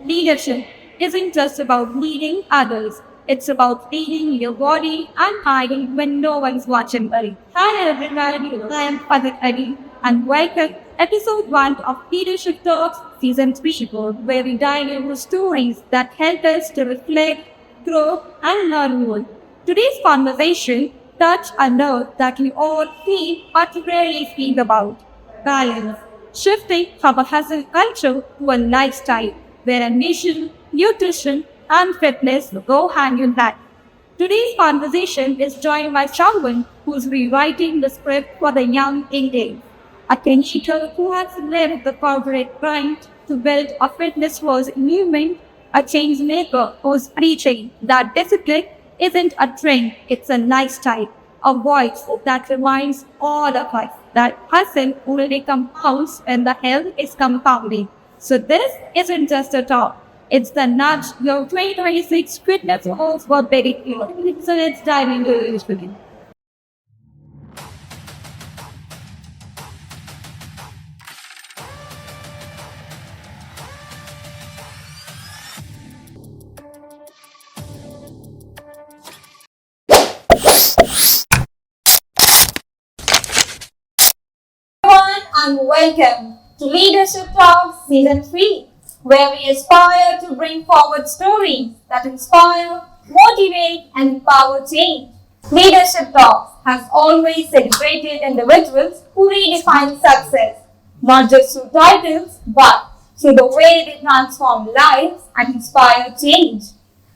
leadership isn't just about leading others. It's about leading your body and mind when no one's watching. Hi everyone, I'm Padakari and welcome episode 1 of Leadership Talks Season 3 where we dive into stories that help us to reflect, grow and learn more. Today's conversation touch a note that we all feel but rarely speak about: balance, shifting from a hustle culture to a lifestyle where ambition, nutrition, and fitness go hand in hand. Today's conversation is joined by someone who's rewriting the script for the young Indian, a creator who has left the corporate grind to build a fitness-first movement, a change maker who's preaching that discipline isn't a trend, it's a lifestyle, a voice that reminds all of us that hustle only compounds when the health is compounding. So this isn't just a talk. It's the nudge your 2026 fitness goals were very clear. So let's dive into it. Everyone and welcome to Leadership Talks Season 3, where we aspire to bring forward stories that inspire, motivate, and empower change. Leadership Talks has always celebrated individuals who redefine success, not just through titles, but through the way they transform lives and inspire change.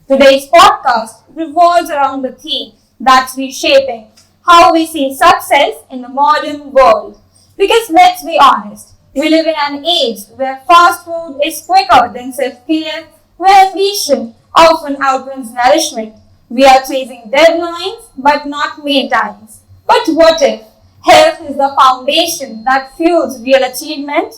Today's podcast revolves around the theme that's reshaping how we see success in the modern world. Because let's be honest, we live in an age where fast food is quicker than self-care, where ambition often outruns nourishment. We are chasing deadlines but not meal times. But what if health is the foundation that fuels real achievement?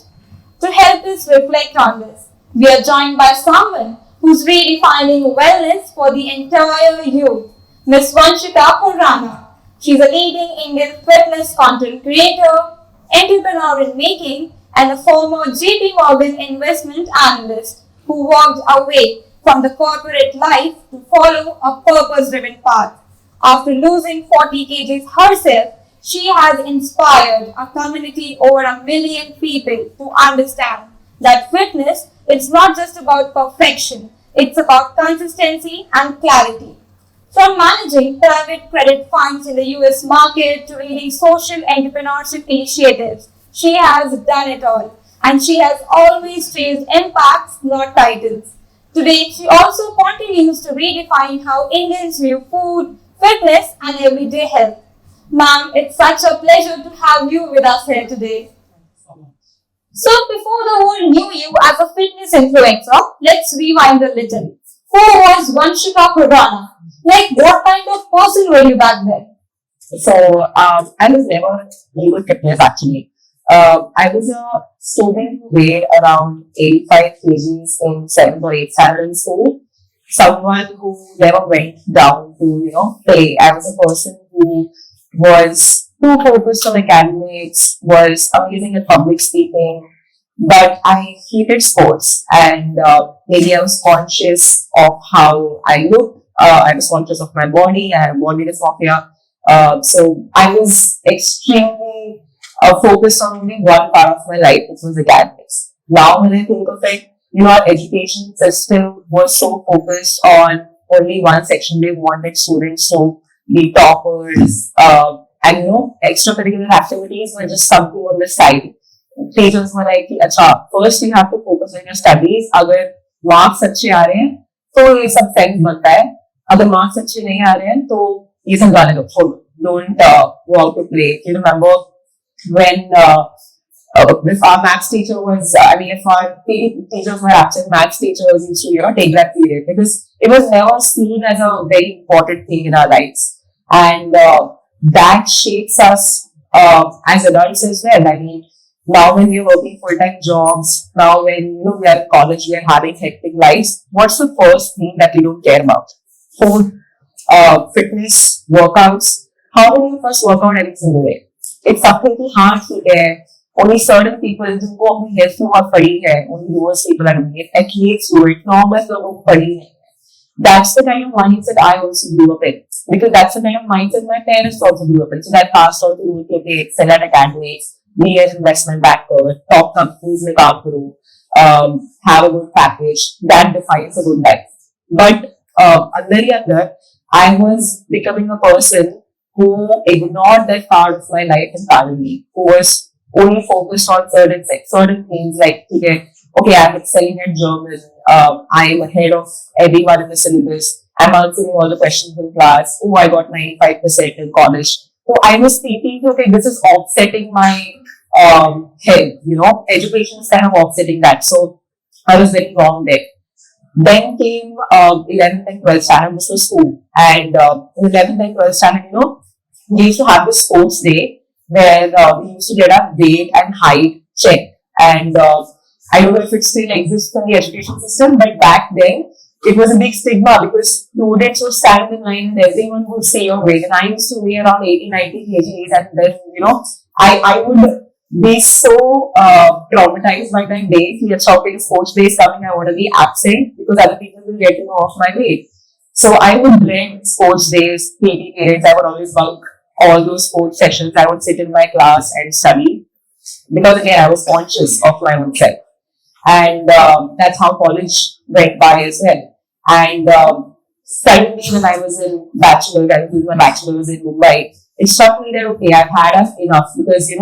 To help us reflect on this, we are joined by someone who's redefining wellness for the entire youth, Ms. Vanshika Khurana. She's a leading Indian fitness content creator, entrepreneur in making, and a former JP Morgan investment analyst who walked away from the corporate life to follow a purpose-driven path. After losing 40 kgs herself, she has inspired a community over 1 million people to understand that fitness is not just about perfection, it's about consistency and clarity. From managing private credit funds in the US market to leading social entrepreneurship initiatives, she has done it all. And she has always chased impacts, not titles. Today, she also continues to redefine how Indians view food, fitness, and everyday health. Ma'am, it's such a pleasure to have you with us here today. So, before the world knew you as a fitness influencer, let's rewind a little. Who was Vanshika Khurana? Like, what kind of person were you back then? So, I was never into fitness actually. I was a student who weighed around 85 kgs in 7th or 8th standard in school. Someone who never went down to, play. I was a person who was too focused on academics, was amazing at public speaking, but I hated sports and maybe I was conscious of how I looked. I was conscious of my body. I have body dysmorphia. So I was extremely focused on only one part of my life, which was academics. Now when I think of it, our education system was so focused on only one section. They wanted students to be toppers, and extracurricular activities were just something on the side. Teachers were like, अच्छा, first you have to focus on your studies. अगर marks अच्छे आ रहे हैं, तो ये सब friends बनता है. अगर marks अच्छे नहीं आ रहे हैं, तो ये सब जाने दो. Don't go out to play. You remember when if our maths teacher was, if our PE teachers were absent, maths teachers used to, take that period because it was never seen as a very important thing in our lives. And that shapes us as adults as well. Now when we're working full-time jobs, now when we are in college, we are having hectic lives, what's the first thing that we don't care about? Food, fitness, workouts. How many of us work out every single day? It's something hard to care. only certain people जिनको अपनी health में बहुत पड़ी है, only those people are doing it. Athletes do it. Normal लोगों को पड़ी नहीं. That's the kind of mindset I also grew up in. Because that's the kind of mindset my parents also grew up in. So that passed on to me, okay, excel at academics, be an investment banker, top companies में काम करो, have a good package. That defines a good life. But अंदर ही अंदर, I was becoming a person who ignored that part of my life entirely, who was only focused on certain things like, okay, I'm excelling at German, I'm ahead of everyone in the syllabus, I'm answering all the questions in class, oh, I got 95% in college. So I was thinking, okay, this is offsetting my health, education is kind of offsetting that. So I was very wrong there. Then came 11th and 12th standard, which was school. And in 11th and 12th standard, we used to have this sports day where we used to get our weight and height checked. And I don't know if it still exists in the education system, but back then it was a big stigma because students would stand in line and everyone would say your weight. And I used to weigh around 80, 90 kgs. And then, I would be so traumatized by my day. If we are stopping sports days coming, I want to be absent because other people will get to know of my weight. So I would dread sports days, PT periods. I would always bunk all those sports sessions. I would sit in my class and study because again, I was conscious of my own self. And that's how college went by as well. And suddenly when I was in bachelor's, I was doing my bachelor's in Mumbai, it struck me that, okay, I've had enough because,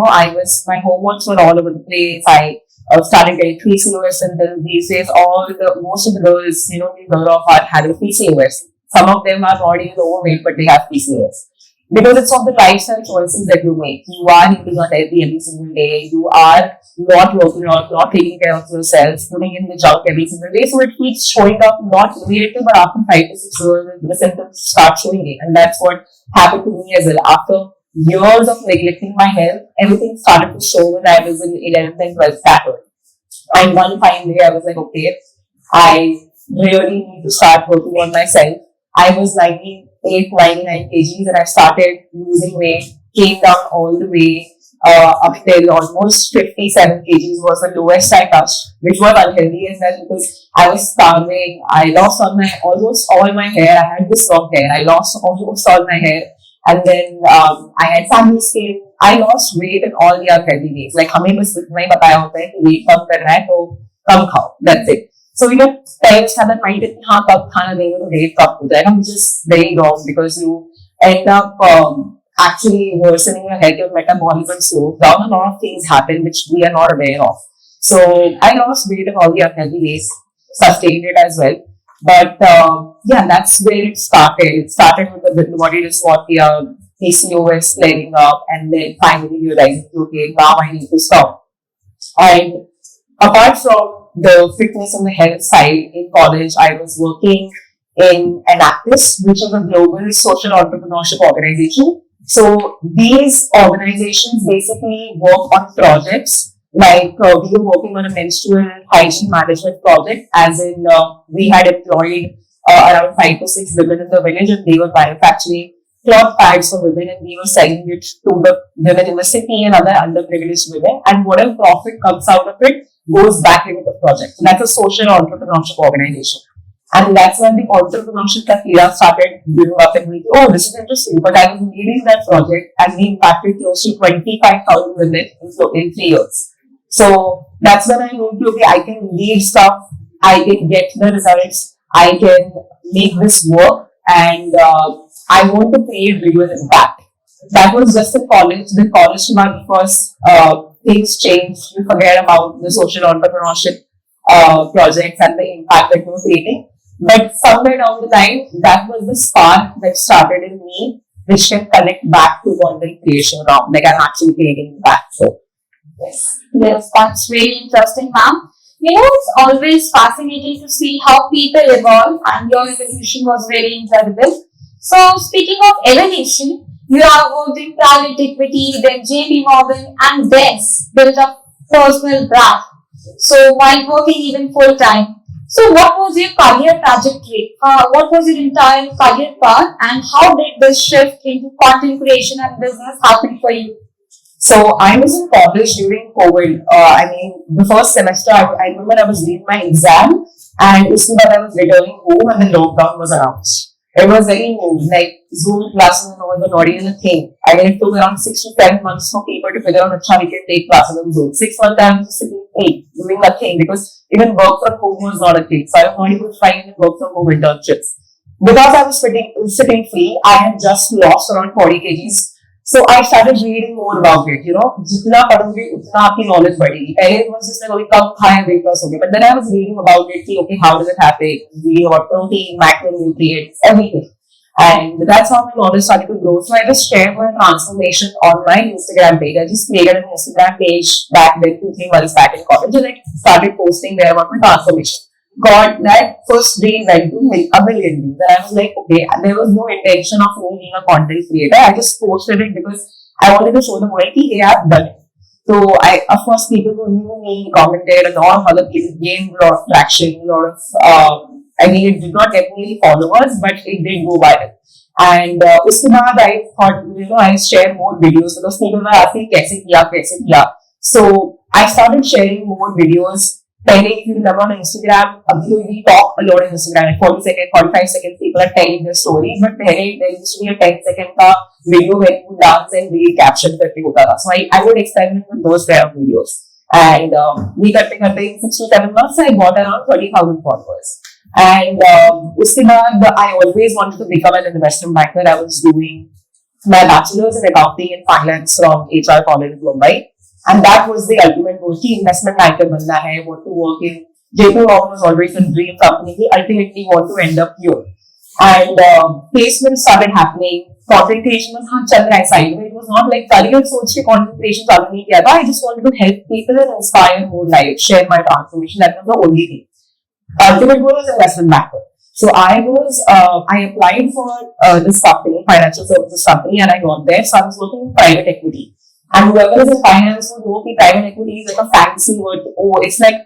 my homeworks were all over the place. I started getting PCOS, and then these days, most of the girls, we heard of had a PCOS. Some of them are not even overweight, but they have PCOS. Because it's of the lifestyle choices that you make. You are eating unhealthy every single day. You are not working out, not taking care of yourself, putting in the junk every single day. So it keeps showing up, not immediately, but after 5 to 6 years, the symptoms start showing it. And that's what happened to me as well. After years of neglecting my health, everything started to show when I was in 11th and 12th standard. And one fine day, I was like, okay, I really need to start working on myself. I was 98, 99 kgs and I started losing weight, came down all the way up till almost 57 kgs was the lowest I touched, which was unhealthy as well because I was starving. I lost almost all my hair. I had this long hair. I lost almost all my hair. And then I had family skin. I lost weight in all the unhealthy ways. Like हमें बस इतना ही बताया होता है कि weight कम करना है तो कम खाओ. That's it. So parents have that mindset कि हाँ कब खाना देंगे तो weight कम हो जाएगा, which is very wrong because you end up actually worsening your health, your metabolism slows down. A lot of things happen which we are not aware of. So I lost weight in all the unhealthy ways, sustained it as well. But that's where it started. It started with the body dysmorphia, PCOS flaring up, and then finally realizing, okay, now I need to stop. And apart from the fitness and the health side in college, I was working in Enactus, which is a global social entrepreneurship organization. So these organizations basically work on projects like we were working on a menstrual hygiene management project, as in we had employed around 5 to 6 women in the village and they were manufacturing cloth pads for women and we were selling it to the women in the city and other underprivileged women, and whatever profit comes out of it goes back into the project. So that's a social entrepreneurship organization. And that's when the entrepreneurship era started building up and we, oh, this is interesting. But I was leading that project and we impacted close to 25,000 women in 3 years. So that's when I knew, okay, I can lead stuff, I can get the results, I can make this work, and I want to create bigger impact. That was just in college. The college month, because things changed. You forget about the social entrepreneurship projects and the impact that you were creating. But somewhere down the line, that was the spark that started in me, which can connect back to content creation around. Like I'm actually creating impact. So, Yes, that's really interesting, ma'am. It's always fascinating to see how people evolve, and your evolution was very incredible. So, speaking of evolution, you have worked in private equity, then JP Morgan, and then built a personal brand. So, while working even full time. So, what was your career trajectory? What was your entire career path, and how did this shift into content creation and business happen for you? So I was in college during COVID. The first semester, I remember I was doing my exam, and uske baad I was returning home, and then lockdown was announced. It was very new, like Zoom classes and all were not even a thing. I mean, it took around 6 to 7 months for people to figure out how we can take classes on Zoom. 6 months I was just sitting doing nothing because even work from home was not a thing. So I was not able to find any work from home internships. Because I was sitting free, I had just lost around 40 kgs. So I started reading more about it, जितना पढ़ोगे उतना आपकी knowledge बढ़ेगी. पहले it was just like okay कब खाएं weight loss हो गया. But then I was reading about it कि okay how does it happen? Reading about protein, macronutrients, everything. And that's how my knowledge started to grow. So I just shared my transformation on my Instagram page. I just created an Instagram page back then, 2 3 months back in college, and I started posting there about my transformation. God, that first day went to a million views. And I was like, okay, there was no intention of me being a content creator. I just posted it because I wanted to show the world, hey, I've done it. So of course, people who knew me commented, and a lot of other people gained a lot of traction, a lot of, it did not get me followers, but it did go viral. And uske baad I thought, I share more videos because people were asking, kaise kiya? So I started sharing more videos. Pehले, if you remember on Instagram, we talk a lot on Instagram, like 40 seconds, 45 seconds, people are telling their stories, but pehle, there used to be a 10-second video where you dance and read caption करके होता था. So I would experiment with those kind of videos. And we करते in 6 to 7 months, I got around 30,000 followers. And uske baad, I always wanted to become an investment banker. I was doing my bachelor's in accounting and finance from HR College in Mumbai. And that was the ultimate goal. कि investment banker बनना है, want to work in JP Morgan was always a dream company. He ultimately want to end up here. And placements started happening. Content creation was हाँ चल रहा है side में. It was not like career सोच के content creation चालू नहीं किया था. I just wanted to help people and inspire more lives, share my transformation. That was the only thing. Ultimate goal was investment banker. So I applied for this company, financial services company, and I got there. So I was working in private equity. And whoever is in finance would know that private equity is like a fancy word. Oh, it's like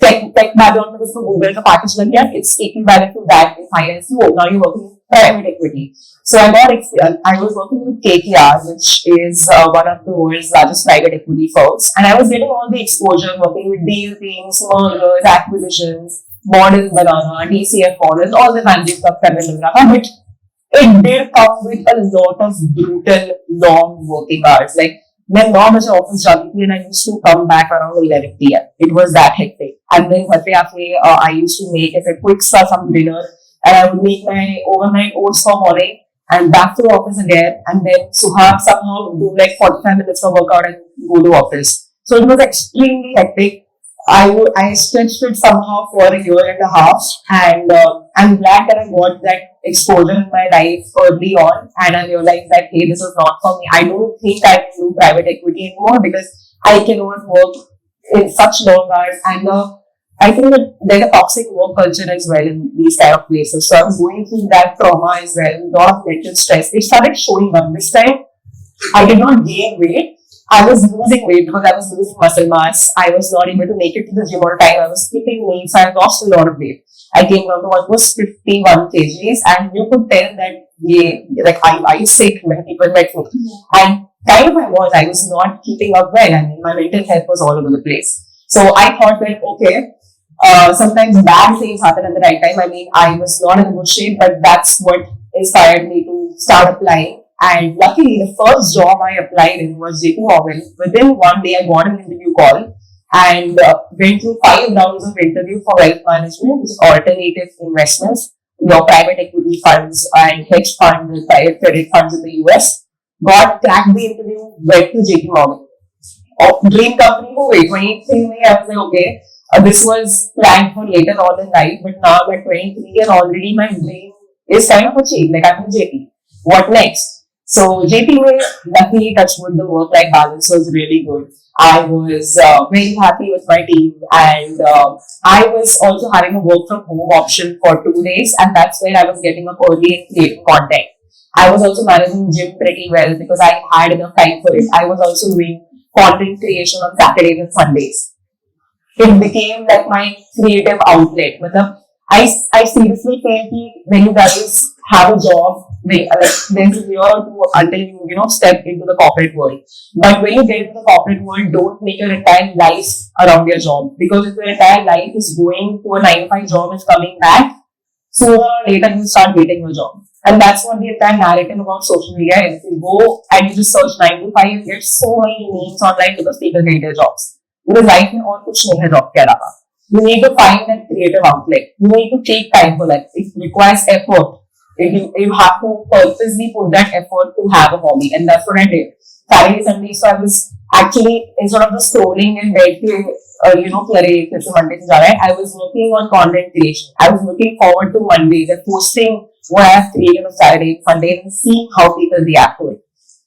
tech background because for Google ka package lag gaya. It's equivalent to that in finance. Oh, now you're working in private equity. So I was working with KKR, which is one of the world's largest private equity firms, and I was getting all the exposure working with deal teams, mergers, acquisitions, models, banana, DCF models, all the fancy stuff. But it did come with a lot of brutal, long working hours. Like मैं 9 बजे office जाती थी and I used to come back around 11 p.m. It was that hectic. And then घर पे आके I used to make a quick some dinner and I would make my overnight oats for morning and back to the office again and then Suhag somehow do like 45 minutes of workout and go to office. So it was extremely hectic. I stretched it somehow for a year and a half, and I'm glad that I got that exposure in my life early on, and I realized that hey, this is not for me. I don't think I can do private equity anymore because I cannot work in such long hours, and I think that there's a toxic work culture as well in these kind of places. So I was going through that trauma as well, a lot of mental stress. It started showing up. This time, I did not gain weight. I was losing weight because I was losing muscle mass. I was not able to make it to the gym on time. I was skipping meals. I lost a lot of weight. I came down to almost 51 kgs, and you could tell that I sick when people met me. And kind of I was not keeping up well. I mean, my mental health was all over the place. So I thought that okay, sometimes bad things happen at the right time. I mean, I was not in good shape, but that's what inspired me to start applying. And luckily, the first job I applied in was JP Morgan. Within one day, I got an interview call and went through 5 rounds of interview for wealth management, which is alternative investments, your private equity funds and hedge funds and private credit funds in the US. Cracked the interview, went to JP Morgan. Dream company को wait, 23 में I was like, okay, this was planned for later on in life, but now I'm at 23 and already my dream is kind of achieved. Like I'm in JP. What next? So JP में luckily touchwood the work-life balance was really good. I was very happy with my team, and I was also having a work from home option for 2 days, and that's where I was getting up early and creating content. I was also managing gym pretty well because I had enough time for it. I was also doing content creation on Saturdays and Sundays. It became like my creative outlet. I seriously feel that when you guys have a job, there's a year or two until you step into the corporate world. But when you get into the corporate world, don't make your entire life around your job, because if your entire life is going to a 9 to 5 job is coming back, sooner or later you start hating your job. And that's what the entire narrative about social media is. If you go and you just search 9 to 5, you get so many memes online because people hate their jobs. Because life में और कुछ नहीं है job के अलावा. You need to find that creative outlet. You need to take time for that. It requires effort. You have to purposely put that effort to have a hobby, and that's what I did. Saturday, Sunday, so I was actually, instead of just scrolling in bed, Monday to I was working on content creation. I was looking forward to Mondays and posting what I have created on Saturday, Sunday, and seeing how people react to it.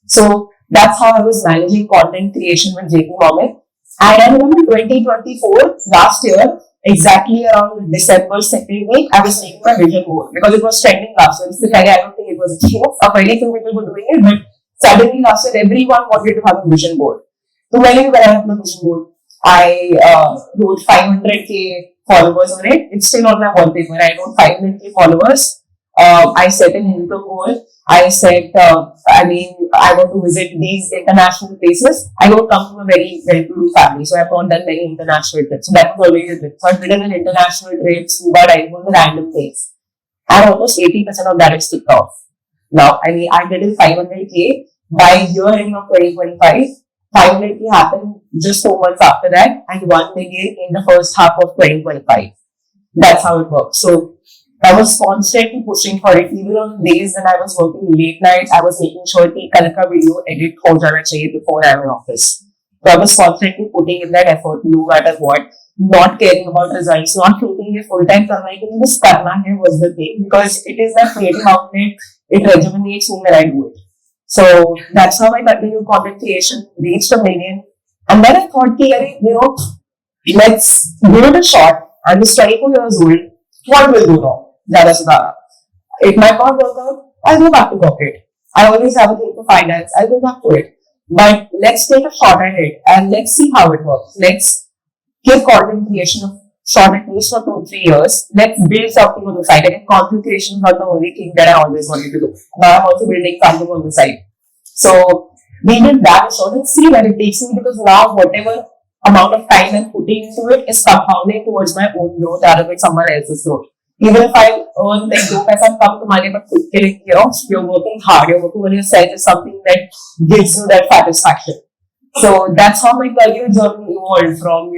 So that's how I was managing content creation with JP Morgan. And I remember 2024, last year, exactly around December 2nd week, I was making my vision board because it was trending last year. I don't think it was a thing of very few people were doing it, but suddenly last year, everyone wanted to have a vision board. So when I have my vision board, I wrote 500k followers on it. It's still on my wallpaper. I wrote 500k followers. I set an income goal. I said, I want to visit these international places. I don't come from a very well-to-do family, so I have not done many international trips. So that was always a trip. So I've been an international trip, scuba diving, the random things. And almost 80% of that is ticked off. Now, I did it 500k. By year end of 2025, 500k happened just 4 months after that, and 1 million in the first half of 2025. That's how it works. So I was constantly pushing for it. Even on days when I was working late nights, I was making sure that kal ka video edit ho jana chahiye before I'm in office. So I was constantly putting in that effort, no matter what, not caring about results, not thinking it full time karna hai, just karna hai was the thing, because it is that creative outlet. It rejuvenates me when I do it. So that's how I continued content creation, reached 1 million. And then I thought, let's give it a shot. I'm just 24 years old. What will go wrong? It might not work out. I'll go back to corporate. I always have a thing for finance. I'll go back to it. But let's take a shot at it and let's see how it works. Let's give content creation a shot at least for 2-3 years. Let's build something on the side. And content creation is not the only thing that I always wanted to do. Now I'm also building something on the side. So we did that shot and see where it takes me, because now whatever amount of time I'm putting into it is compounding towards my own growth rather than someone else's growth. Even if I earn like do paisa come to money, but you're working hard, you're working on yourself is something that gives you that satisfaction. So that's how my career journey evolved from,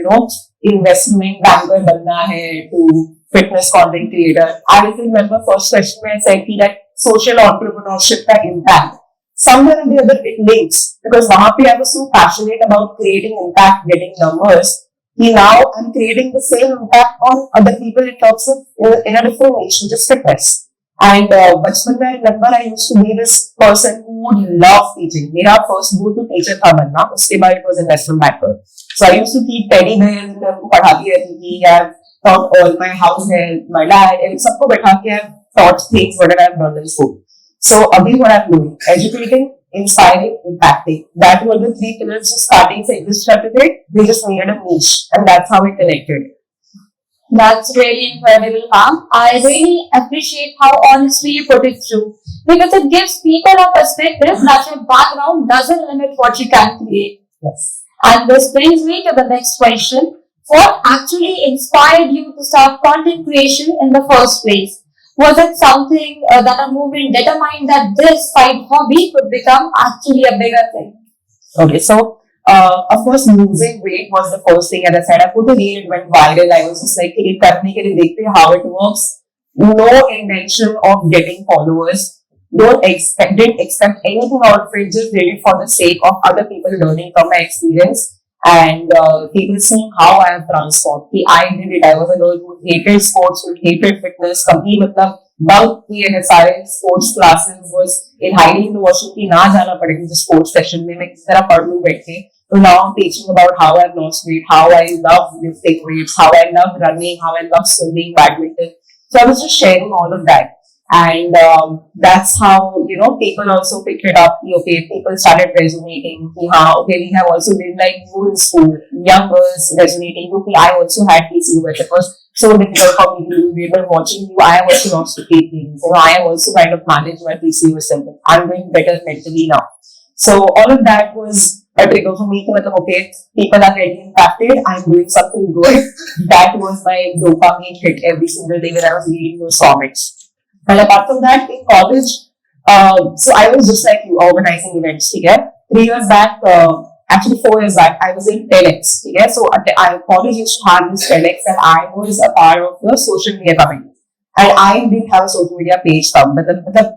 investment banker banna hai to fitness content creator. I remember first question where I said that social entrepreneurship ka impact. Somewhere or the other it links, because I was so passionate about creating impact, getting numbers. Now I'm creating the same impact on other people in terms of in a different niche, which is fitness. And bachpan mein I remember I used to be this person who would love teaching. Mera first goal to teacher tha banna. Uske baad it was investment banker. So I used to keep teddy bears and them padhati rehti thi. I've taught all my house help, my dad, and sabko baitha ke I've taught things whatever I've done in school. So abhi what I'm doing, educating, inspiring, impacting. That were the 3 pillars just starting to exist today. They just needed a niche, and that's how we connected. That's really incredible, ma'am. I really appreciate how honestly you put it through, because it gives people a perspective that your background doesn't limit what you can create. Yes. And this brings me to the next question. What actually inspired you to start content creation in the first place? Was it something that a movement determined that this side hobby could become actually a bigger thing? Okay, so of course, losing weight was the first thing. As I said, I put a reel, it went viral. I was just like, how it works. No intention of getting followers. Didn't expect anything out of it. Just did it for the sake of other people learning from my experience and people seeing how I have transformed. I did it. I was a girl who hated sports, who hated fitness. Kabhi matlab bunk kiye hai sare sports classes, was in hiding in the washroom ki na jana padegi the sports session mein main kisi tarah pad lu baith ke. So now I'm teaching about how I've lost weight, how I love lifting weights, how I love running, how I love swimming, badminton. So I was just sharing all of that. And that's how, people also picked it up. Okay, people started resonating. Okay, we have also been like you in school, young girls resonating. Okay, I also had PCOS. It was so difficult for me to do. We were watching you. I have also lost to take things. I have also kind of managed my PCO symptoms. I'm doing better mentally now. So all of that was a trigger for me to like, okay, people are getting impacted. I'm doing something good. That was my dopamine hit every single day when I was reading those comics. And apart from that, in college, so I was just like you, organizing events. Okay? 3 years back, actually 4 years back, I was in TEDx. Okay? So college used to have this TEDx, and I was a part of the social media community. And I didn't have a social media page but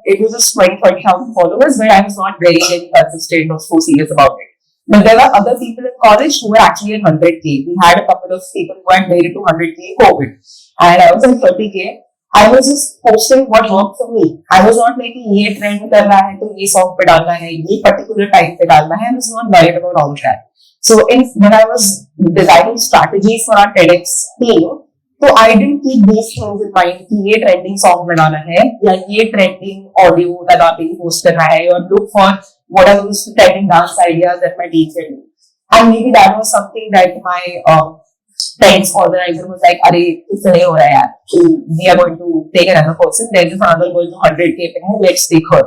it was just 20,000 followers, but I was not very consistent or so serious about it. But there were other people in college who were actually at 100K. We had a couple of people who had made it to 100K COVID. And I was at 30K. I was just posting what worked for me. I was not making ये trend करना है तो ये song पे डालना है, ये particular time पे डालना है. I was not worried about all of that. So when I was designing strategies for our TEDx team, तो I didn't keep these things in mind कि ये trending song बनाना है या ये trending audio लगा के post करना है, or look for what are those trending dance ideas that my team can do. And maybe that was something that my TEDx organizer was like, अरे इससे नहीं हो रहा है यार, we are going to take another person. There is another going to 100K पे है, let's take her.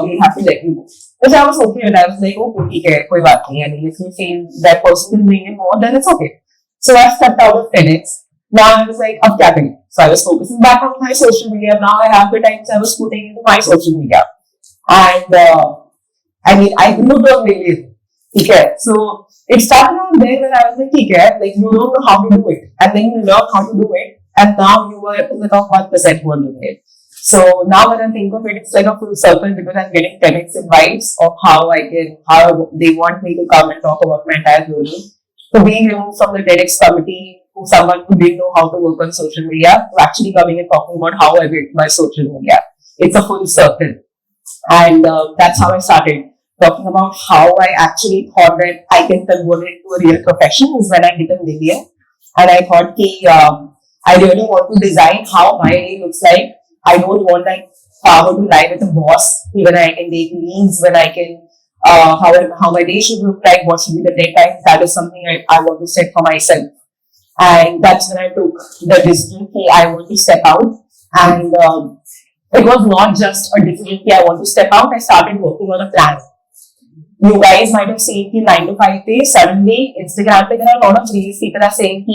We have to let you go. Which I was okay with. I was like, oh ठीक है, कोई बात नहीं है. If you feel that person can bring in more, then it's okay. So I stepped out of TEDx. Now I was like, अब क्या करें? So I was focusing back on my social media. Now I have the time, so I was putting into my social media. And I mean, I grew to a million. Okay, so it started on there when I was like, okay, like you don't know how to do it, and then you learn how to do it, and now you are in the top 1% who are doing it. So now when I think of it, it's like a full circle because I'm getting TEDx invites of how they want me to come and talk about my entire journey. So being removed from the TEDx committee, someone who didn't know how to work on social media, to actually coming and talking about how I built my social media. It's a full circle. And that's how I started talking about how I actually thought that I can convert it to a real profession is when I hit a million. And I thought, I really want to design how my day looks like. I don't want that power to lie with a boss, even I can take leads, when I can, how my day should look like, what should be the deadline. That is something I want to set for myself. And that's when I took the decision that I want to step out. And it was not just a decision that I want to step out. I started working on a plan. You guys might have seen the 9 to 5 day. Suddenly, Instagram, there are a lot of reels. People are saying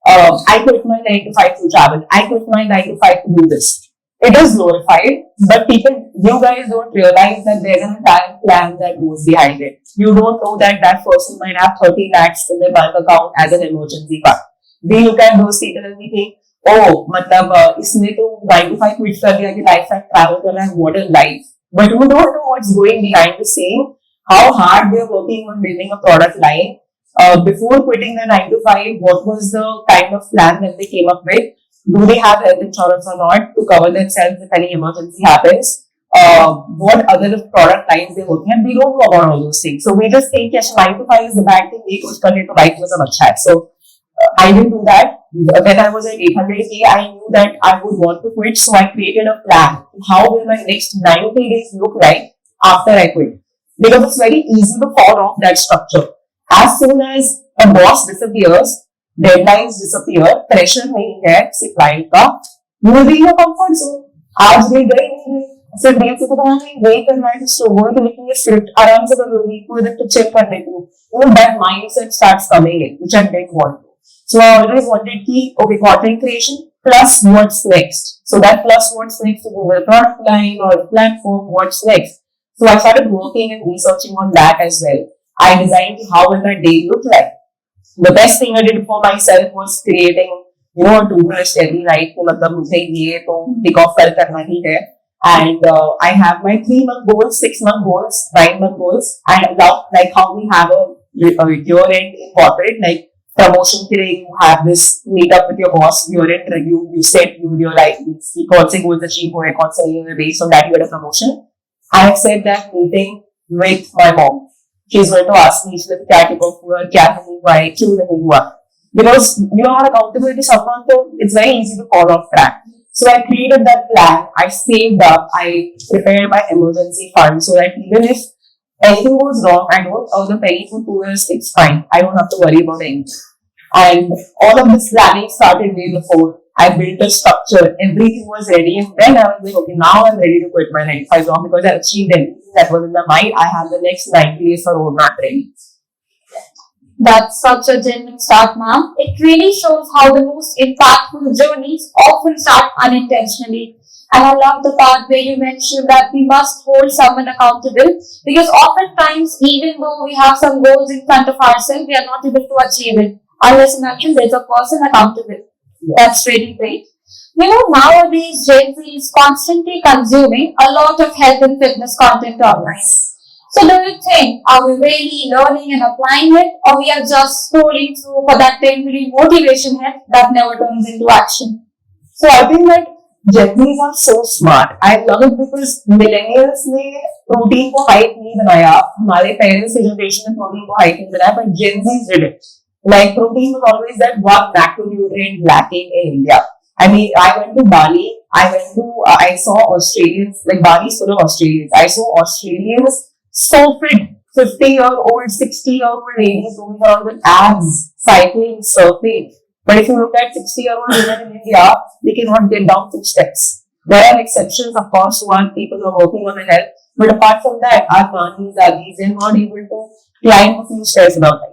I quit my 9 to 5 to travel. I quit my 9 to 5 to do this. It is glorified, but you guys don't realize that there's an entire plan that goes behind it. You don't know that person might have 30 lakhs in their bank account as an emergency fund. We look at those people and we think, oh, मतलब इसने तो 9 to 5 quit कर दिया कि life and travel कर रहा है, what a life. But you don't know what's going behind the scene, how hard they're working on building a product line. Before quitting the 9 to 5, what was the kind of plan that they came up with? Do they have health insurance or not to cover themselves if any emergency happens? What other product lines they're working on? We don't know about all those things. So we just think, yes, 9 to 5 is the bad thing, we quit करने तो life में सब अच्छा है. So I didn't do that. When I was at 800K, I knew that I would want to quit. So I created a plan. How will my next 90 days look like after I quit? Because it's very easy to fall off that structure. As soon as a boss disappears, deadlines disappear, pressure नहीं है किसी client का, you will be in your comfort zone. आज भी गई नहीं गई, सिर्फ डील से तो कहा नहीं गई करना है, तो वही तो लिखेंगे स्क्रिप्ट आराम से कर लूंगी, कोई इधर तो चेक कर लेती हूँ. That mindset starts coming in, which I didn't want to. So I always wanted content creation plus what's next. So that plus what's next to Google product line or platform, what's next. So I started working and researching on that as well. I designed how will my day look like. The best thing I did for myself was creating, a to-do list every night. मतलब मुझे ये तो tick off करना ही है. And I have my 3-month goals, 6-month goals, 9-month goals, and now like how we have a year-end in corporate, like promotion today, you have this meet up with your boss, year-end review, you set your life, कौन से goals achieve हुए, कौन से नहीं हुए, based on that you get a promotion. I have set that meeting with my mom. She's going to ask me क्या tick off हुआ, क्या नहीं हुआ, क्यों नहीं हुआ. Because you are accountable to someone, so it's very easy to fall off track. So I created that plan. I saved up. I prepared my emergency fund so that even if anything goes wrong, I don't earn the penny for 2 years. It's fine. I don't have to worry about anything. And all of this planning started way before. I built a structure, everything was ready, and then I was like, okay, now I'm ready to quit my 9 to 5 job because I achieved everything that was in my mind. I have the next 90 days for roadmap ready. That's such a genuine start, ma'am. It really shows how the most impactful journeys often start unintentionally. And I love the part where you mentioned that we must hold someone accountable because oftentimes, even though we have some goals in front of ourselves, we are not able to achieve it unless and until there's a person accountable. That's really great. You know, nowadays Gen Z is constantly consuming a lot of health and fitness content online. So do you think, are we really learning and applying it, or we are just scrolling through for that temporary motivation hit that never turns into action? So I think that Gen Zs are so smart. I love it because millennials ने protein को hype नहीं बनाया. हमारे parents की generation ने protein को hype नहीं बनाया, but Gen Zs did it. Like protein was always that one macronutrient lacking in India. I mean, I went to Bali. I saw Australians, like Bali is full of Australians. I saw Australians so fit, 50-year-old, 60-year-old ladies going around with abs, cycling, surfing. But if you look at 60-year-old women in India, they cannot get down 2 steps. There are exceptions, of course, who are people who are working on their health. But apart from that, our nannies, they're not able to climb a few stairs without height.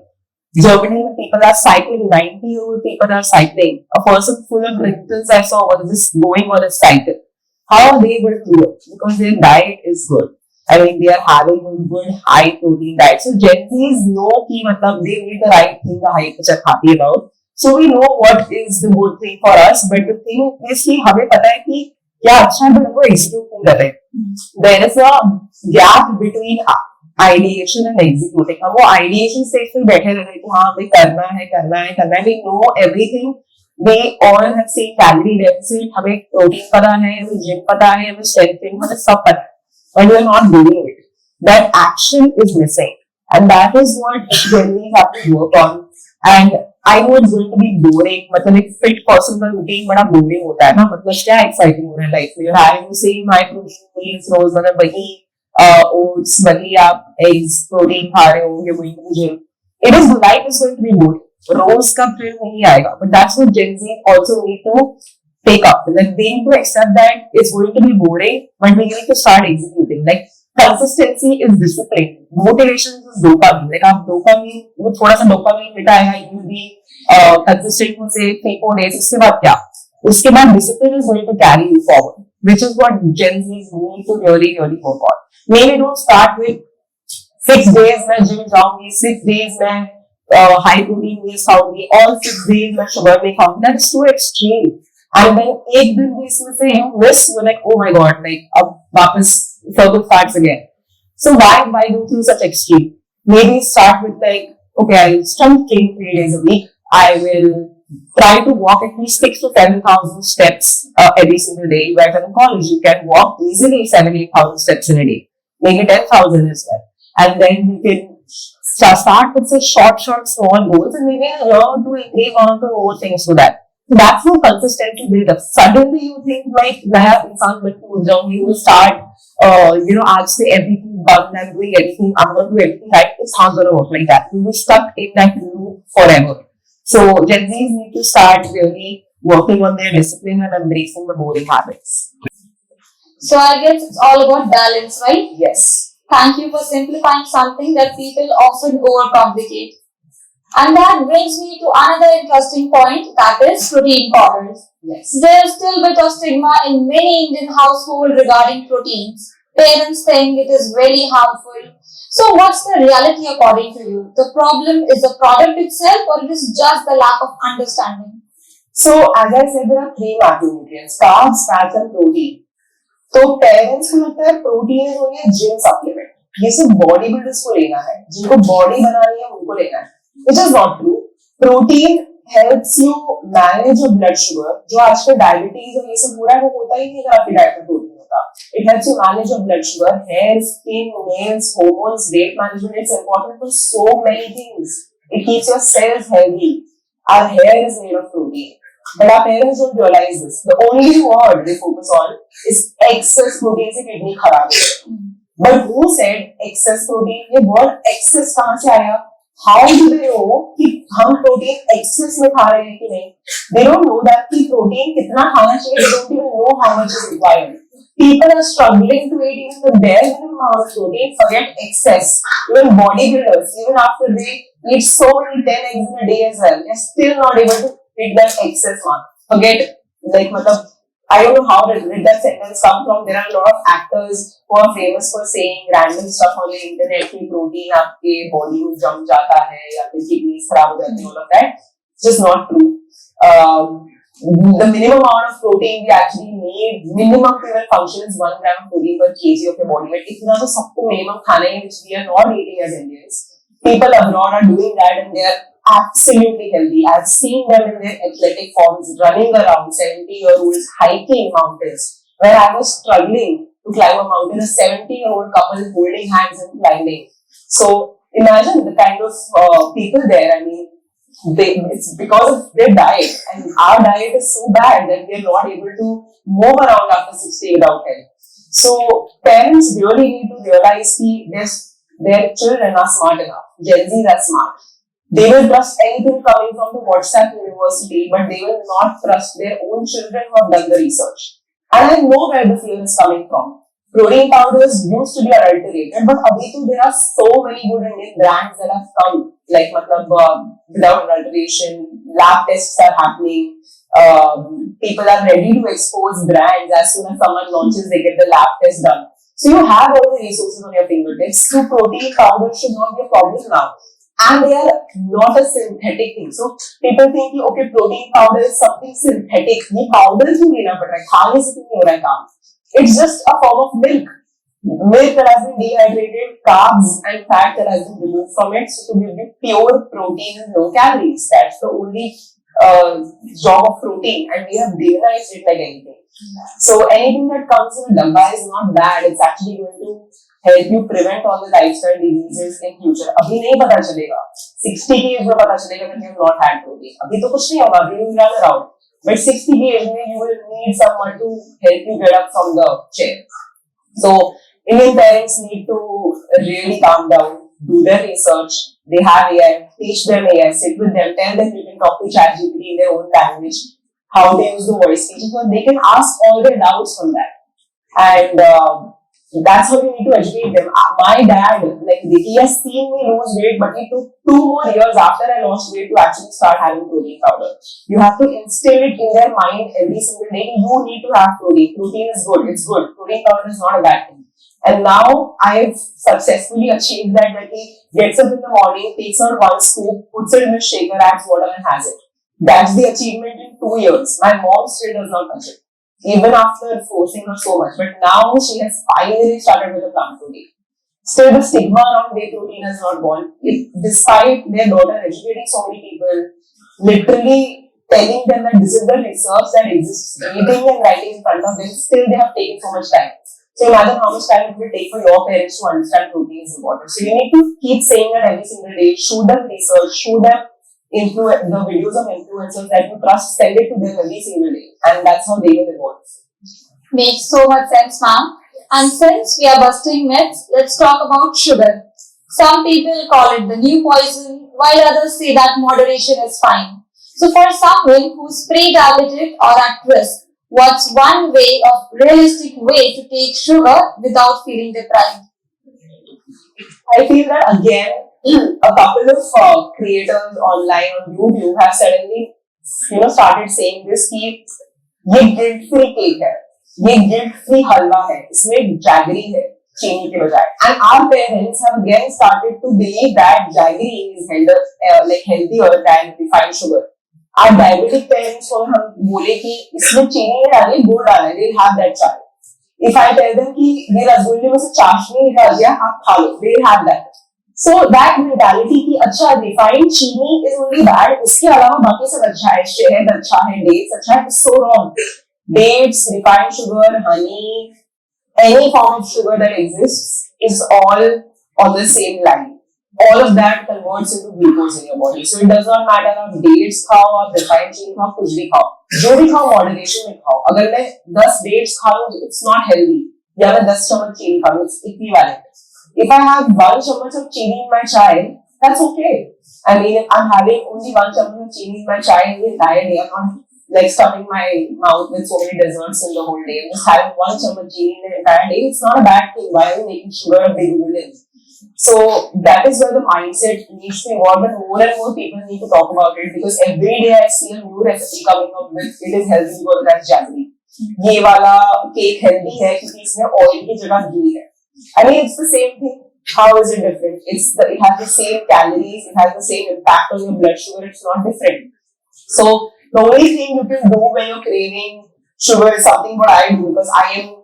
Germany, when people are cycling, 90-year-old people are cycling. A person full of wrinkles I saw was just going on a cycle. How are they able to do it? Because their diet is good. I mean, they are having a good high protein diet. So Gen Zs know ki matlab they need the right thing, the hype which I'm happy about. So we know what is the good thing for us. But the thing is कि हमें पता है कि क्या अच्छा है, but हमको execute नहीं कर रहे. There is a gap between ideation and executing. हम वो ideation stage में बैठे रह गए कि हाँ हमें करना है. We know everything. We all have seen calorie deficit. हमें protein पता है, हमें gym पता है, हमें strength training हमें सब पता है. But we are not doing it. That action is missing. And that is what Gen Zs have to work on. And I know it's going to be boring. मतलब एक fit person का routine बड़ा boring होता है ना. मतलब क्या exciting हो रहा है life में. You're having the same high protein meals रोज, मतलब वही oats, वही आप eggs, protein खा रहे हो. You're going to the gym. Life is going to be boring. रोज का thrill नहीं आएगा. But that's what Gen Z also need to take up. Like they need to accept that it's going to be boring, but we need to start executing. Like consistency is discipline. Motivation is dopamine. Like आप dopamine, वो थोड़ा सा dopamine hit आएगा, you will be consistent for say 3-4 days. उसके बाद क्या? उसके बाद discipline is going to carry you forward, which is what Gen Zs need to really work on. Maybe don't start with 6 days मैं gym जाऊंगी, 6 days मैं high protein meals खाऊंगी, all 6 days मैं sugar नहीं खाऊंगी. That is too extreme. And then एक दिन भी इसमें से you miss, you're like, oh my god, like अब वापस circle starts again. So why go through such extreme? Maybe start with like, okay, I'll strength train 3 days a week. I will try to walk at least 6,000 to 7,000 steps every single day. You guys are in college, you can walk easily 7,000 to 8,000 steps in a day, maybe 10,000 as well. And then you can start with some short, small goals, and maybe learn to increase one or two more things to that. That's how consistently build up. Suddenly you think like, नया इंसान बन के उठ जाऊंगी, you will start, आज से everything done, I'm doing everything, I'm going to do everything right. It's not going to work like that. You will be stuck in that loop forever. So Gen Zs need to start really working on their discipline and embracing the boring habits. So I guess it's all about balance, right? Yes. Thank you for simplifying something that people often overcomplicate. And that brings me to another interesting point, that is protein powders. Yes. There's still a bit of stigma in many Indian households regarding proteins. Parents think it is very harmful. So what's the reality according to you? The problem is the product itself, or it is just the lack of understanding? So as I said, there are 3 macronutrients: carbs, fats and protein. तो parents को लगता है protein is only a gym supplement, ये सिर्फ body builders को लेना है, जिनको बॉडी बनानी है उनको लेना है. Which is not true. Protein helps you manage your blood sugar. जो आजकल डायबिटीज और ये सब हो रहा है वो होता ही नहीं अगर आपकी डाइट में प्रोटीन होता. It helps you manage your blood sugar, hair, skin, nails, hormones, weight management. It's important for so many things. It keeps your cells healthy. Our hair is made of protein. But our parents don't realize this. The only word they focus on is excess protein से kidney खराब है. But who said excess protein? ये word excess कहाँ से आया? how do they know कि हम protein access में खा रहे हैं कि नहीं? They don't know that कि प्रोटीन कितना खाना चाहिए. They don't even know how much is required. People are struggling to eat even the bare minimum amount of protein. Forget excess. Even bodybuilders, even after they eat so many 10 eggs in a day as well, they're still not able to hit that excess one. Forget like मतलब I don't know how did that sentence come from. There are a lot of actors who are famous for saying random stuff on the internet कि protein आपके body में जम जाता है या फिर kidneys खराब हो जाती है, all of that. It's just not true. The minimum amount of protein we actually need, minimum to even function is 1 gram of protein per kg of your body weight. इतना तो सबको minimum खाना है, which we are not eating as Indians. People abroad are doing that and they are absolutely healthy. I've seen them in their athletic forms running around, 70-year-olds hiking mountains. Where I was struggling to climb a mountain, a 70-year-old couple holding hands and climbing. So imagine the kind of people there. I mean, it's because of their diet, and our diet is so bad that we are not able to move around after 60 without help. So parents really need to realize that their children are smart enough. Gen Zs are smart. They will trust anything coming from the WhatsApp university, but they will not trust their own children who have done the research. And I know where the fear is coming from. Protein powders used to be adulterated, but abhi to there are so many good Indian brands that have come, like without adulteration. Lab tests are happening. People are ready to expose brands as soon as someone launches. They get the lab test done. So you have all the resources on your fingertips. So protein powder should not be a problem now. And they are not a synthetic thing. So people think, okay, protein powder is something synthetic. The powder is लेना पड़ रहा है, खाने से नहीं हो रहा है काम. It's just a form of milk. Milk that has been dehydrated, carbs and fat that has been removed from it. So to give you pure protein and no calories. That's the only job of protein, and we have demonized it like anything. So anything that comes in a dabba is not bad. It's actually going to help you prevent all the lifestyle diseases in future. अभी नहीं पता चलेगा. 60 की as में पता चलेगा that you have not had protein. अभी तो कुछ नहीं होगा. अभी you run around. But 60 की एज में you will need someone to help you get up from the chair. So Indian parents need to really calm down, do their research. They have AI, teach them AI, sit with them, tell them you can talk to ChatGPT in their own language, how they use the voice feature, so they can ask all their doubts from that. And that's how you need to educate them. My dad, like, he has seen me lose weight, but he took 2 more years after I lost weight to actually start having protein powder. You have to instill it in their mind every single day. You need to have protein. Protein is good. It's good. Protein powder is not a bad thing. And now I've successfully achieved that. That he gets up in the morning, takes out 1 scoop, puts it in a shaker, adds water, and has it. That's the achievement in 2 years. My mom still does not touch it, even after forcing her so much. But now she has finally started with the plant protein. Still, the stigma around whey protein has not gone. Despite their daughter educating so many people, literally telling them that this is the research that exists, reading and writing in front of them, still they have taken so much time. So imagine how much time it will take for your parents to understand protein is important. So you need to keep saying that every single day. Show them research, show them the videos of influencers that you trust, send it to them every single day, and that's how they will evolve. Makes so much sense, ma'am. And since we are busting myths, let's talk about sugar. Some people call it the new poison, while others say that moderation is fine. So for someone who's pre-diabetic or at risk, what's one realistic way to take sugar without feeling deprived? I feel that again, a couple of creators online on YouTube have suddenly, started saying this कि ये guilt-free cake है, ये guilt-free हलवा है, इसमें jaggery है चीनी के बजाय. And our parents have again started to believe that jaggery is healthier than refined sugar. Our diabetic parents को हम बोले कि इसमें चीनी नहीं डाली, गुड़ डाला है, they'll have that chai. If I tell them कि ये रसगुल्ले में से चाशनी निकाल दिया, आप खा लो, they'll have that. So that mentality कि अच्छा refined चीनी is only bad, उसके अलावा बाकी सब अच्छा है, शहद अच्छा है, dates अच्छा है, so wrong. Dates, refined sugar, honey, any form of sugar that exists is all on the same line. All of that converts into glucose in your body. So it does not matter आप dates खाओ, आप refined चीनी खाओ, कुछ भी खाओ, जो भी खाओ moderation में खाओ. अगर मैं 10 dates खाऊं, it's not healthy. या मैं 10 चम्मच चीनी खाऊं, it's equivalent. If I have 1 चम्मच of chini in my chai, that's okay. I mean, if I'm having only one chammach of chini in my chai the entire day, I'm not like stuffing my mouth with so many desserts in the whole day. I'm just having one chammach chini in the entire day. It's not a bad thing. Why are we making sugar a big villain? So that is where the mindset needs to evolve, and more people need to talk about it, because every day I see a new recipe coming up with it is healthy because it has jaggery. ये वाला cake healthy है क्योंकि इसमें oil की जगह घी है. I mean, it's the same thing. How is it different? It has the same calories, it has the same impact on your blood sugar. It's not different. So the only thing you can do when you're craving sugar is something what I do, because I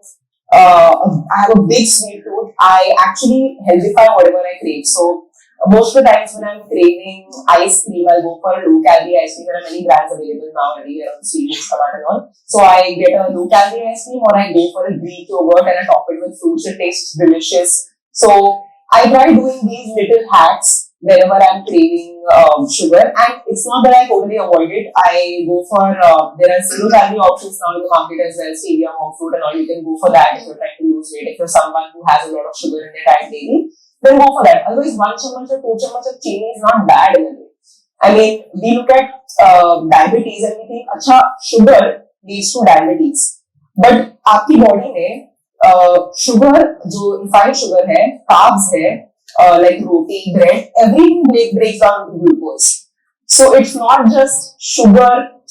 have a big sweet tooth. I actually healthify whatever I crave. So most of the times when I'm craving ice cream, I'll go for a low calorie ice cream. There are many brands available now everywhere on Sweden, and all. So I get a low calorie ice cream, or I go for a Greek yogurt and I top it with fruits. It tastes delicious. So I try doing these little hacks whenever I'm craving sugar, and it's not that I totally avoid it. I go for there are zero calorie options now in the market as well, stevia, monk fruit, and all. You can go for that if you're trying to lose weight. If you're someone who has a lot of sugar in their diet daily, then go for that. Otherwise, one chammach or two chammach of chini is not bad in a day. I mean, we look at diabetes and we think, अच्छा, sugar leads to diabetes, but आपकी body में sugar जो refined sugar है, carbs है, like roti, bread, everything breaks down into glucose. So it's not just sugar,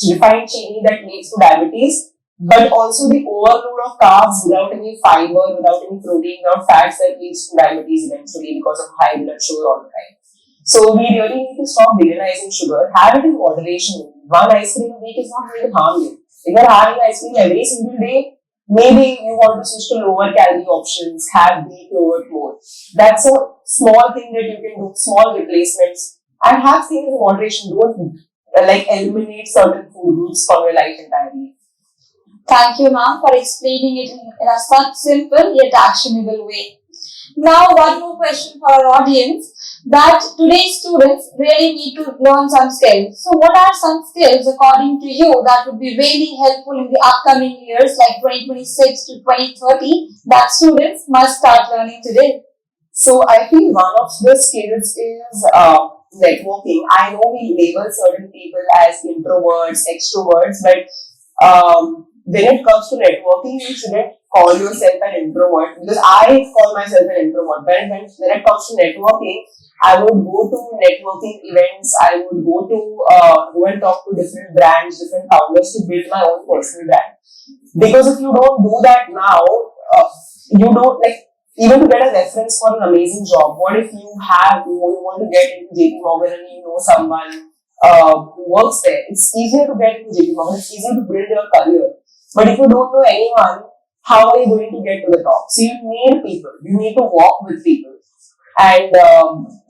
refined chini that leads to diabetes, but also the overload of carbs without any fiber, without any protein, without fats that leads to diabetes eventually because of high blood sugar all the time. So we really need to stop villainizing sugar. Have it in moderation. One ice cream a week is not going to harm you. If you're having ice cream every single day, maybe you want to switch to lower calorie options, have Greek yogurt more. That's a small thing that you can do, small replacements, and have things in moderation. Don't like eliminate certain food groups from your life entirely. Thank you, ma'am, for explaining it in a such simple yet actionable way. Now, one more question for our audience, that today's students really need to learn some skills. So, what are some skills, according to you, that would be really helpful in the upcoming years, like 2026 to 2030, that students must start learning today? So, I feel one of the skills is networking. I know we label certain people as introverts, extroverts, but when it comes to networking, you shouldn't call yourself an introvert, because I call myself an introvert. But when it comes to networking, I would go to networking events. I would go and talk to different brands, different founders to build my own personal brand. Because if you don't do that now, you don't like, even to get a reference for an amazing job. What if you want to get into JP Morgan and you know someone who works there? It's easier to get into JP Morgan. It's easier to build your career. But if you don't know anyone, how are you going to get to the top? So you need people. You need to walk with people. And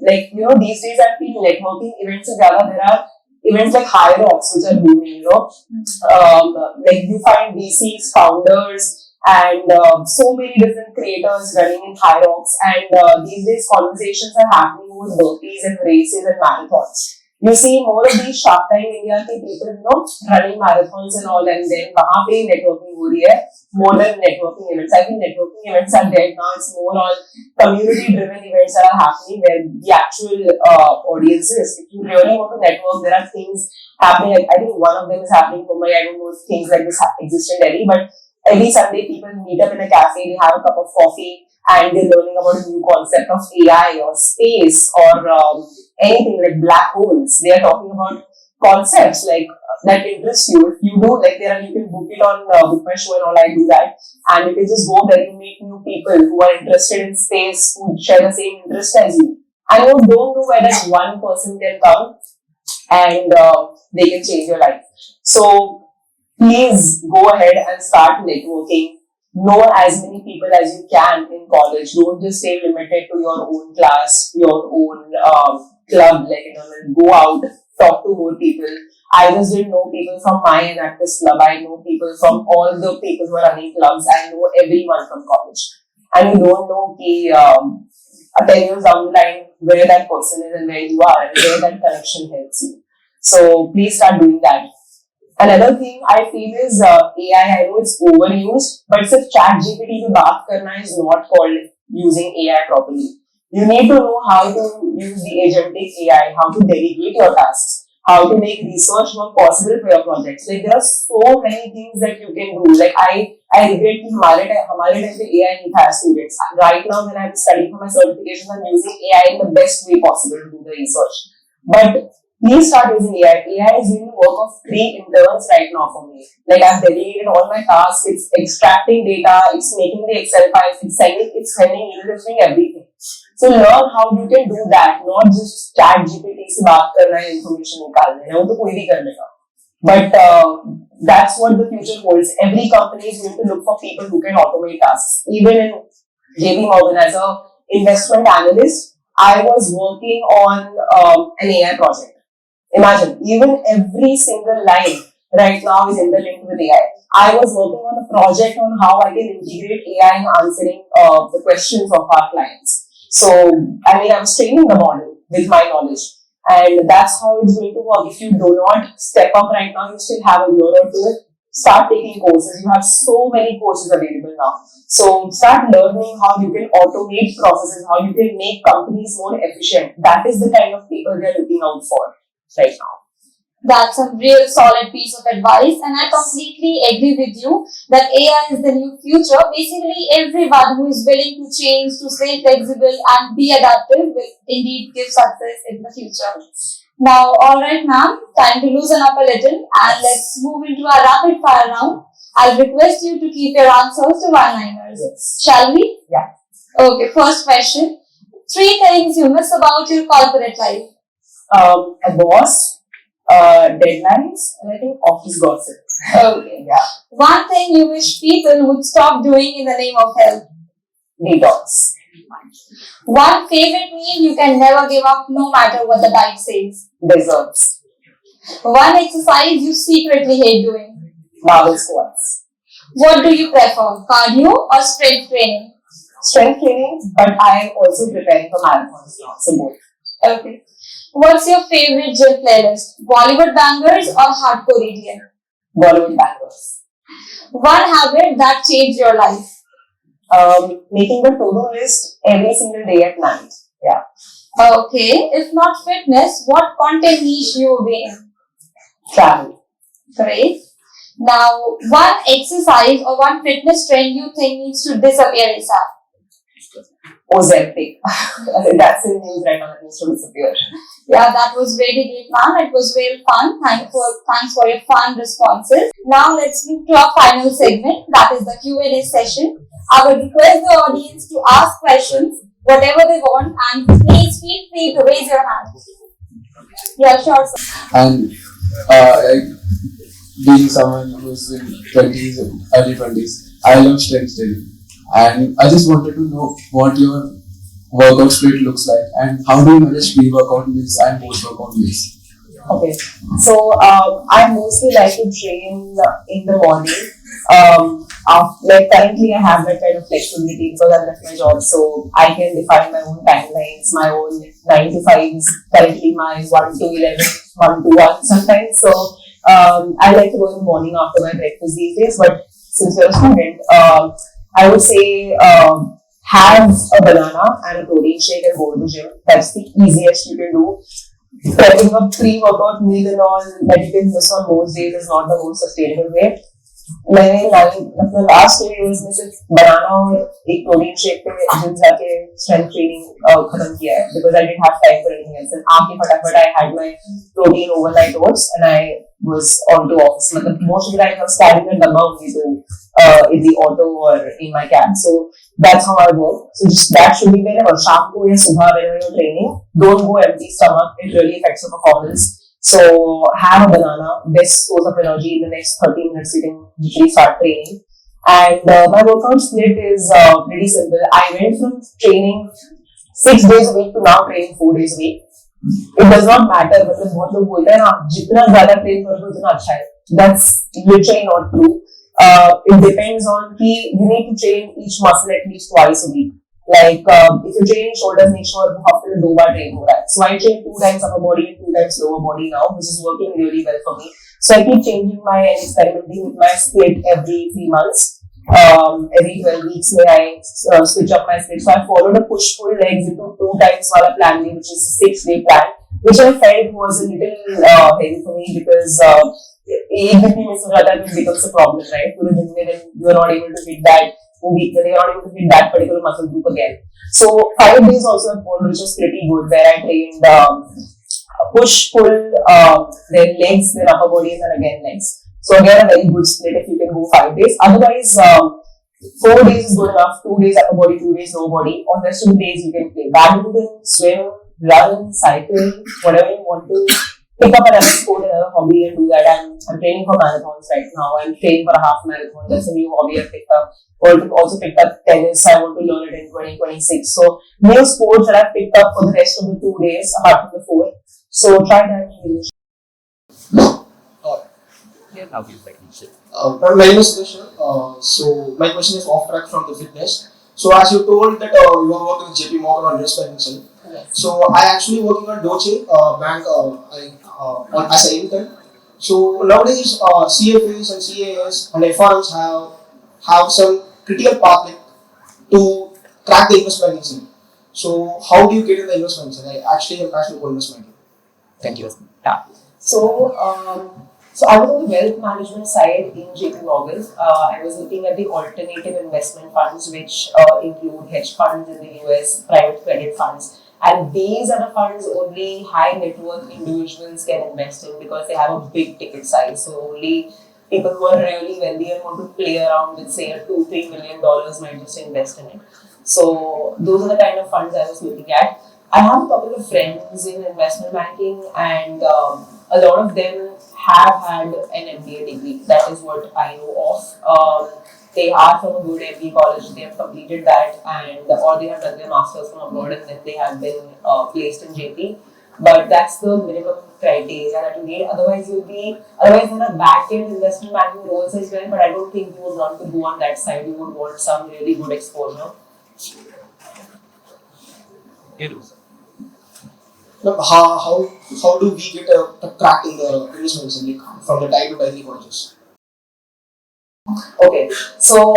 these days I feel networking events in Java, there are events like High Rocks which are booming, like you find VCs, founders, and so many different creators running in High Rocks. And these days conversations are happening with burpees and races and marathons. You see more of these Shark Tank India के people, running marathons and all, and then वहाँ पे networking हो रही है more than networking events. I think networking events are dead now. It's more on community-driven events that are happening where the actual audiences. If you really want to network, there are things happening. I think one of them is happening in Mumbai. I don't know if things like this exist in Delhi, but every Sunday people meet up in a cafe, they have a cup of coffee, and they're learning about a new concept of AI or space or anything like black holes. They are talking about concepts like that interest you. If you do, like you can book it on Book My Show and all. I do that, and you can just go there. You meet new people who are interested in space, who share the same interest as you, and you don't know where that one person can come and they can change your life. So please go ahead and start networking. Know as many people as you can in college. Don't just stay limited to your own class, your own club. Go out, talk to more people. I just didn't know people from my Enactus club. I know people from all the people who are running clubs. I know everyone from college. And you don't know 10 years down the line where that person is and where you are and where that connection helps you. So please start doing that. Another thing I feel is AI. I know it's overused, but if ChatGPT पे बात करना is not called using AI properly. You need to know how to use the agentic AI, how to delegate your tasks, how to make research work possible for your projects. Like there are so many things that you can do. Like I regret कि हमारे time पे AI नहीं था as students. Right now when I'm studying for my certification, I'm using AI in the best way possible to do the research. But please start using AI. AI is doing the work of 3 interns right now for me. Like I've delegated all my tasks. It's extracting data. It's making the Excel files. It's sending emails. It's doing everything. So learn how you can do that. Not just chat GPT से बात करना है, information निकालना है. वो तो कोई भी कर लेगा. But that's what the future holds. Every company is going to look for people who can automate tasks. Even in JP Morgan as a investment analyst, I was working on an AI project. Imagine, even every single line right now is interlinked with AI. I was working on a project on how I can integrate AI in answering the questions of our clients. So, I mean, I was training the model with my knowledge. And that's how it's going to work. If you do not step up right now, you still have a year or two. Start taking courses. You have so many courses available now. So start learning how you can automate processes, how you can make companies more efficient. That is the kind of people we are looking out for right now. That's a real solid piece of advice, and I completely agree with you that AI is the new future. Basically, everyone who is willing to change, to stay flexible and be adaptive will indeed give success in the future. Now, alright ma'am, time to loosen up a little and let's move into our rapid fire round. I'll request you to keep your answers to one-liners. Yes. Shall we? Yeah. Okay, first question. 3 things you miss about your corporate life. A boss, deadlines, and I think office gossip. Okay. Yeah. One thing you wish people would stop doing in the name of health. Detox. One favorite meal you can never give up no matter what the diet says. Desserts. One exercise you secretly hate doing. Marble squats. What do you prefer, cardio or strength training? Strength training, but I am also preparing for marathons now, so both. Okay. What's your favorite gym playlist? Bollywood bangers or hardcore EDM? Bollywood bangers. One habit that changed your life. Making the to-do list every single day at night. Yeah. Okay. If not fitness, what content niche you will be in? Travel. Great. Now, one exercise or one fitness trend you think needs to disappear ASAP. Ozempic. That's in news right now. That needs to disappear. Yeah, that was really great, ma'am. It was very fun. Thanks for your fun responses. Now let's move to our final segment, that is the Q&A session. I would request the audience to ask questions, whatever they want, and please feel free to raise your hand. Yeah, sure, sir. And being someone who's in 20s, early 20s, I love strength training. And I just wanted to know what your workout split looks like and how do you manage pre-workout meals and post-workout meals? Okay, so I mostly like to train in the morning. Like currently I have that kind of flexibility because I left my job, so I can define my own timelines, my own 9 to 5s, currently my 1 to 11, 1 to 1 sometimes. So I like to go in the morning after my breakfast these days, but since you're a student, I would say have a banana and a protein shake and go to the gym. That's the easiest you can do. Prepping a pre-workout meal and all that you can miss on most days is not the most sustainable way. मैंने अपना last 2 years में सिर्फ बनाना और एक protein shake पे gym जाके strength training खत्म किया है because I didn't have time for anything else and आके फटाफट I had my protein overnight oats and I was on to office. मतलब most of the time I was carrying a डब्बा only to in the auto or in my cab. So that's how I work. So just that should be whenever शाम को या सुबह whenever you're training, don't go empty stomach. It really affects your performance. So have a banana, best source of energy in the next 30 minutes you can usually start training. And my workout split is pretty simple. I went from training 6 days a week to now training 4 days a week. It does not matter, मतलब बहुत लोग बोलते हैं ना जितना ज़्यादा train करोगे उतना अच्छा है. That's literally not true. It depends on कि you need to train each muscle at least twice a week. Like if you train shoulders, make sure हफ्ते में 2 बार train हो रहा है. So I train 2 times upper body and 2 times lower body now, which is working really well for me. So I keep changing my and experimenting with my split every 3 months. every 12 weeks may I switch up my split. So I followed a push-pull legs into 2 times wala plan day, which is a 6-day plan, which I felt was a little heavy for me because एक दिन भी miss हो जाता है तो it becomes a problem, right? पूरे दिन में then you are not able to hit that week, then you are not able to hit that particular muscle group again. So 5 days also I followed, which was pretty good, where I trained push, pull, then legs, then upper body, and then again legs. So again, a very good split if you can go 5 days. Otherwise, 4 days is good enough. 2 days upper body, 2 days lower body. On the rest of the days, you can play badminton, swim, run, cycle, whatever you want to. Pick up another sport, another hobby, and do that. I'm training for marathons right now. I'm training for a half marathon. That's a new hobby I picked up. Also picked up tennis. I want to learn it in 2026. So new sports that I've picked up for the rest of the 2 days, apart from the 4. So try that. How do you like it? My name is Krishna. So my question is off track from the fitness. So as you told that you are working with JP Morgan on risk management. Yes. So I actually working on Doce bank as an intern. So nowadays CFAs and CAS and FRMs have some critical path to crack the investment banking. So how do you get in the investment? I actually am passionate about investment. Thank you. Yeah. So I was on the wealth management side in JP Morgan. I was looking at the alternative investment funds, which include hedge funds in the US, private credit funds. And these are the funds only high net worth individuals can invest in because they have a big ticket size. So only people who are really wealthy and want to play around with, say, $2-3 million might just invest in it. So those are the kind of funds I was looking at. I have a couple of friends in investment banking, and a lot of them have had an MBA degree. That is what I know of. They are from a good MBA college. They have completed that, or they have done their masters from abroad, and then they have been placed in JP. But that's the minimum criteria that you need. Otherwise, there are back-end investment banking roles as well. But I don't think you would want to go on that side. You would want some really good exposure. Now, how do we get a crack in the investments from the type of degree colleges? Okay, so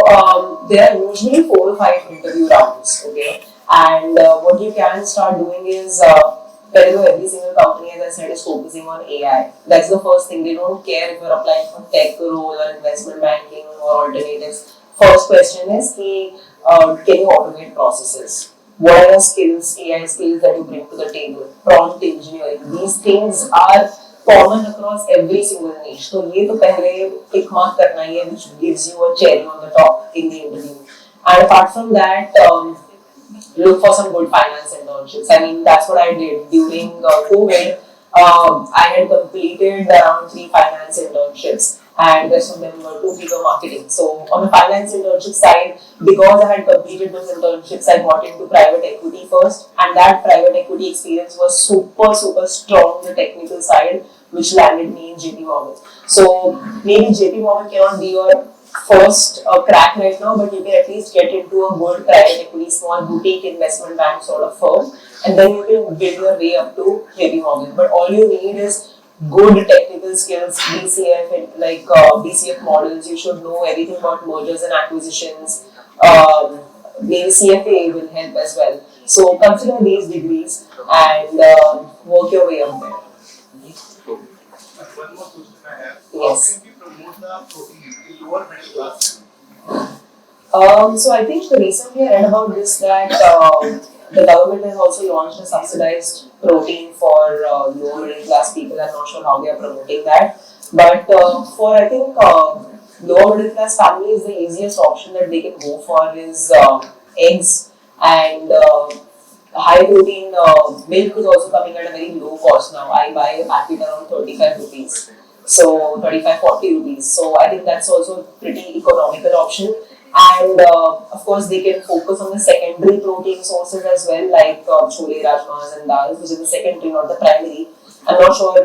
there are usually 4 or 5 interview rounds. Okay, and what you can start doing is every single company, as I said, is focusing on AI. That's the first thing. They don't care if you're applying for tech role or investment banking or alternatives. First question is, can you automate processes? What are your skills, AI skills that you bring to the table? Prompt engineering. These things are common across every single niche. So ये तो पहले tick mark करना ही है, which gives you a cherry on the top in the interview. And apart from that, look for some good finance internships. I mean, that's what I did during COVID. I had completed around 3 finance internships, and the rest of them were 2-3 were marketing. So on the finance internship side, because I had completed those internships, I got into private equity first, and that private equity experience was super strong on the technical side, which landed me in JP Morgan. So maybe JP Morgan cannot be your first crack right now, but you can at least get into a good private equity, small boutique investment bank sort of firm, and then you can build your way up to JP Morgan. But all you need is good technical skills, DCF, and DCF models. You should know everything about mergers and acquisitions. Maybe CFA will help as well. So consider these degrees and work your way up there. One more question I have. Yes. How can we promote the protein in lower middle class? So I think recently I read about this that the government has also launched a subsidized protein for lower middle class people. I'm not sure how they are promoting that, but for I think lower middle class families, the easiest option that they can go for is eggs and high protein milk is also coming at a very low cost now. I buy a packet around 35 rupees. So 35-40 rupees. So I think that's also a pretty economical option. And of course, they can focus on the secondary protein sources as well, like chole, rajmas, and dals, which is the secondary, not the primary. I'm not sure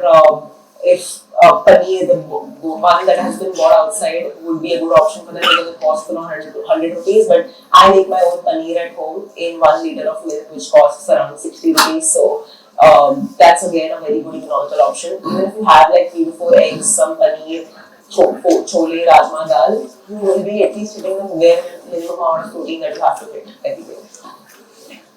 if paneer, the one that has been bought outside, would be a good option for them because it costs around 100 rupees. But I make my own paneer at home in 1 liter of milk, which costs around 60 rupees. So that's again a very good economical option. Even if you have like 3 to 4 eggs, some paneer, chole, rajma, dal, you will be at least hitting the bare minimum amount of protein that you have to hit every day.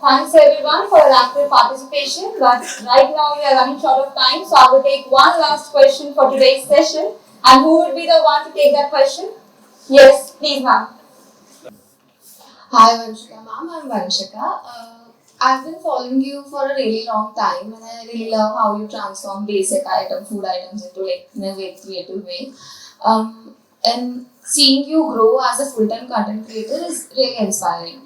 Thanks everyone for your active participation. But right now we are running short of time, so I will take one last question for today's session. And who would be the one to take that question? Yes, please, ma'am. Hi Vanshika ma'am, I'm Vanshika. I've been following you for a really long time and I really love how you transform food items into like in a very creative way. And seeing you grow as a full-time content creator is really inspiring.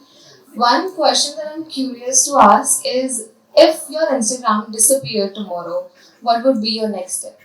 One question that I'm curious to ask is if your Instagram disappeared tomorrow, what would be your next step?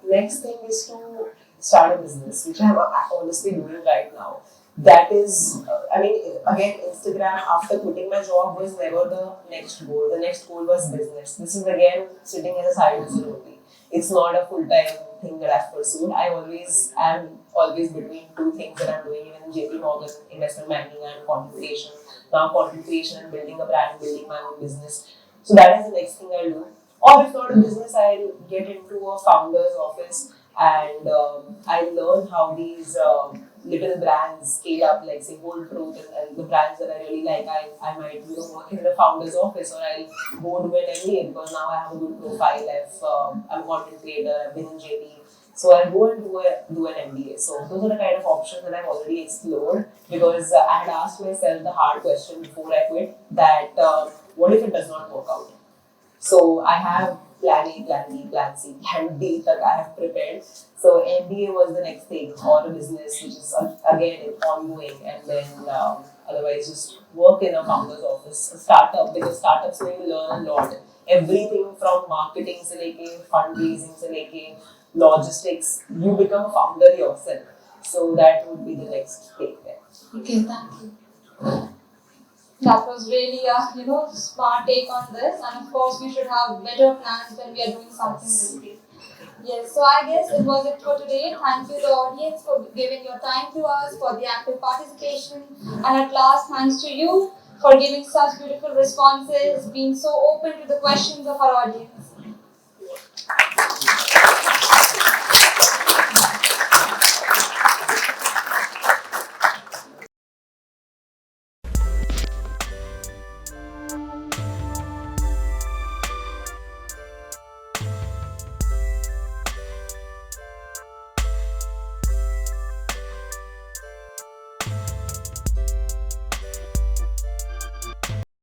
Next thing is to start a business, which I'm honestly doing right now. That is, again, Instagram after quitting my job was never the next goal. The next goal was business. This is again sitting as a side hustle only. It's not a full time thing that I've pursued. I always am always between two things that I'm doing, even in JP Morgan, investment banking and content creation. Now, content creation and building a brand, building my own business. So, that is the next thing I'll do. Or if not a business, I'll get into a founder's office and I learn how these little brands scale up, like say Whole Truth and the brands that I really like. I might work in the founder's office or I'll go do an MBA because now I have a good profile. I'm a content creator, I've been in JP. So I'll go and do an MBA. So those are the kind of options that I've already explored because I had asked myself the hard question before I quit that what if it does not work out? So I have plan A, plan B, plan C, plan D that I have prepared. So MBA was the next thing, or a business which is again ongoing, and then otherwise just work in a founder's office, a startup because startups में you learn a lot. Everything from marketing से लेके fundraising से लेके logistics, you become a founder yourself. So that would be the next thing there. Okay, thank you. That was really a smart take on this, and of course we should have better plans when we are doing something risky. Yes, so I guess it was it for today. Thank you the audience for giving your time to us, for the active participation, and at last thanks to you for giving such beautiful responses, being so open to the questions of our audience.